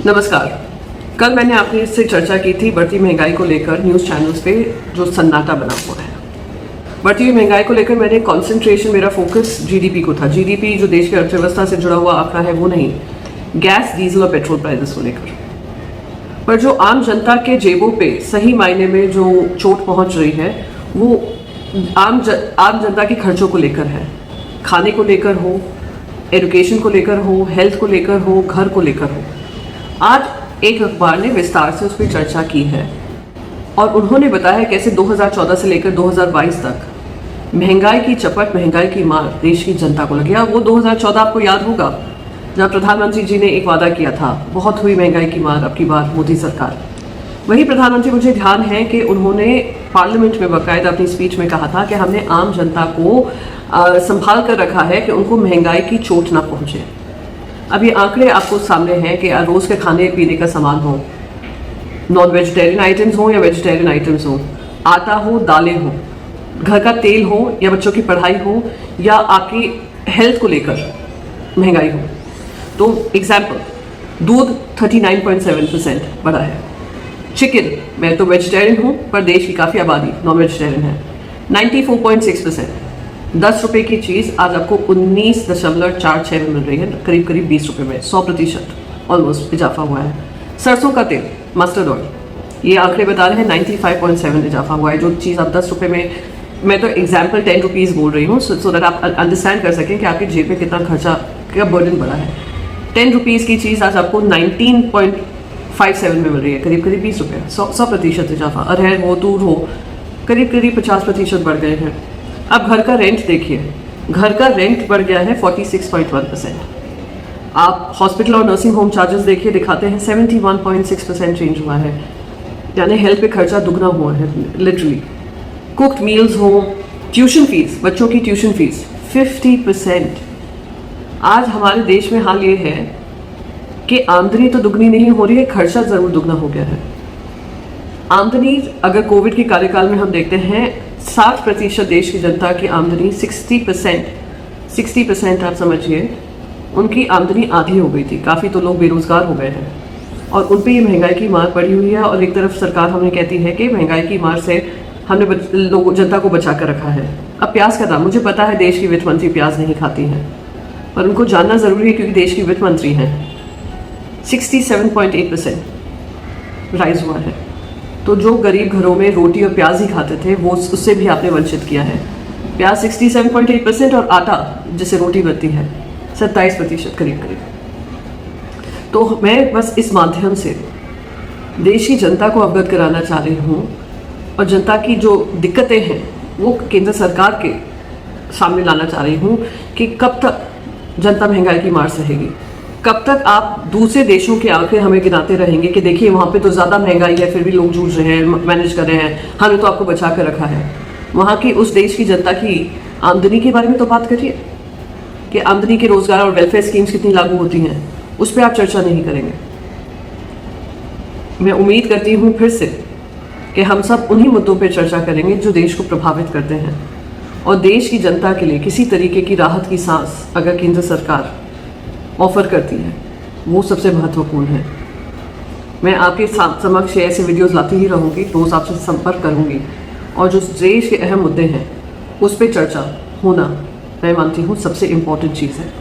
नमस्कार। कल मैंने आपने इससे चर्चा की थी बढ़ती महंगाई को लेकर न्यूज़ चैनल्स पे जो सन्नाटा बना हुआ है। बढ़ती हुई महंगाई को लेकर मेरा फोकस जीडीपी को था। जीडीपी जो देश की अर्थव्यवस्था से जुड़ा हुआ आंकड़ा है वो नहीं, गैस, डीजल और पेट्रोल प्राइसेस को लेकर। पर जो आम जनता के जेबों पे सही मायने में जो चोट पहुंच रही है वो आम जनता के खर्चों को लेकर है। खाने को लेकर हो, एजुकेशन को लेकर हो, हेल्थ को लेकर हो, घर को लेकर हो। आज एक अखबार ने विस्तार से उस पर चर्चा की है और उन्होंने बताया कैसे 2014 से लेकर 2022 तक महंगाई की चपट, महंगाई की मार देश की जनता को लगी। वो 2014 आपको याद होगा जब प्रधानमंत्री जी ने एक वादा किया था, बहुत हुई महंगाई की मार अब की बार मोदी सरकार। वही प्रधानमंत्री, मुझे ध्यान है कि उन्होंने पार्लियामेंट में बाकायदा अपनी स्पीच में कहा था कि हमने आम जनता को संभाल कर रखा है कि उनको महंगाई की चोट ना पहुंचे। अब ये आंकड़े आपको सामने हैं कि रोज के खाने पीने का सामान हो, नॉन वेजिटेरियन आइटम्स हो या वेजिटेरियन आइटम्स हो, आटा हो, दालें हो, घर का तेल हो या बच्चों की पढ़ाई हो या आपकी हेल्थ को लेकर महंगाई हो। तो एग्जाम्पल, दूध 39.7% बढ़ा है। चिकन, मैं तो वेजिटेरियन हूँ पर देश की काफ़ी आबादी नॉन वेजिटेरियन है, 94.6%। 10 रुपए की चीज़ आज आपको 19.46 में मिल रही है, करीब करीब 20 रुपए में, 100% ऑलमोस्ट इजाफा हुआ है। सरसों का तेल, मस्टर्ड ऑयल, ये आंकड़े बता रहे हैं 95.7 इजाफा हुआ है। जो चीज़ आप 10 रुपए में, मैं तो एग्जाम्पल 10 रुपीज़ बोल रही हूँ सो दैट आप अंडरस्टैंड कर सकें कि आपकी जेब में कितना खर्चा, क्या बर्डन बढ़ा है। 10 रुपीज़ की चीज़ आज आपको 19.57 में मिल रही है, करीब करीब 20 रुपये, 100% इजाफा। अरहर हो, तूर हो, करीब करीब 50% बढ़ गए हैं। अब घर का रेंट देखिए, घर का रेंट बढ़ गया है 46.1%। आप हॉस्पिटल और नर्सिंग होम चार्जेस देखिए, दिखाते हैं 71.6% चेंज हुआ है, यानी हेल्थ पे खर्चा दुगना हुआ है लिटरली। कुक्ड मील्स हो, ट्यूशन फीस, बच्चों की ट्यूशन फीस 50%। आज हमारे देश में हाल ये है कि आमदनी तो दुगनी नहीं हो रही है, खर्चा ज़रूर दुगना हो गया है। आमदनी अगर कोविड के कार्यकाल में हम देखते हैं 60% देश की जनता की आमदनी 60% आप समझिए उनकी आमदनी आधी हो गई थी। काफ़ी तो लोग बेरोजगार हो गए हैं और उन पे ये महंगाई की मार पड़ी हुई है। और एक तरफ सरकार हमें कहती है कि महंगाई की मार से हमने लोगों जनता को बचा कर रखा है। अब प्याज का दाम, मुझे पता है देश की वित्त मंत्री प्याज नहीं खाती हैं, पर उनको जानना ज़रूरी है क्योंकि देश की वित्त मंत्री हैं। 67.8% राइज हुआ है। तो जो गरीब घरों में रोटी और प्याज ही खाते थे वो उससे भी आपने वंचित किया है। प्याज 67.8% और आटा जिसे रोटी बनती है 27% करीब करीब। तो मैं बस इस माध्यम से देश की जनता को अवगत कराना चाह रही हूँ और जनता की जो दिक्कतें हैं वो केंद्र सरकार के सामने लाना चाह रही हूँ कि कब तक जनता महंगाई की मार सहेगी, कब तक आप दूसरे देशों के आंकड़े हमें गिनाते रहेंगे कि देखिए वहाँ पे तो ज़्यादा महंगाई है फिर भी लोग जूझ रहे हैं, मैनेज कर रहे हैं, हमने तो आपको बचा कर रखा है। वहाँ की उस देश की जनता की आमदनी के बारे में तो बात करिए कि आमदनी के रोजगार और वेलफेयर स्कीम्स कितनी लागू होती हैं, उस पर आप चर्चा नहीं करेंगे। मैं उम्मीद करती हूँ फिर से कि हम सब उन्हीं मुद्दों पर चर्चा करेंगे जो देश को प्रभावित करते हैं और देश की जनता के लिए किसी तरीके की राहत की सांस अगर केंद्र सरकार ऑफर करती है वो सबसे महत्वपूर्ण है। मैं आपके समक्ष ऐसे वीडियोस लाती ही रहूँगी, रोज़ आपसे संपर्क करूँगी और जो देश के अहम मुद्दे हैं उस पर चर्चा होना मैं मानती हूँ सबसे इम्पोर्टेंट चीज़ है।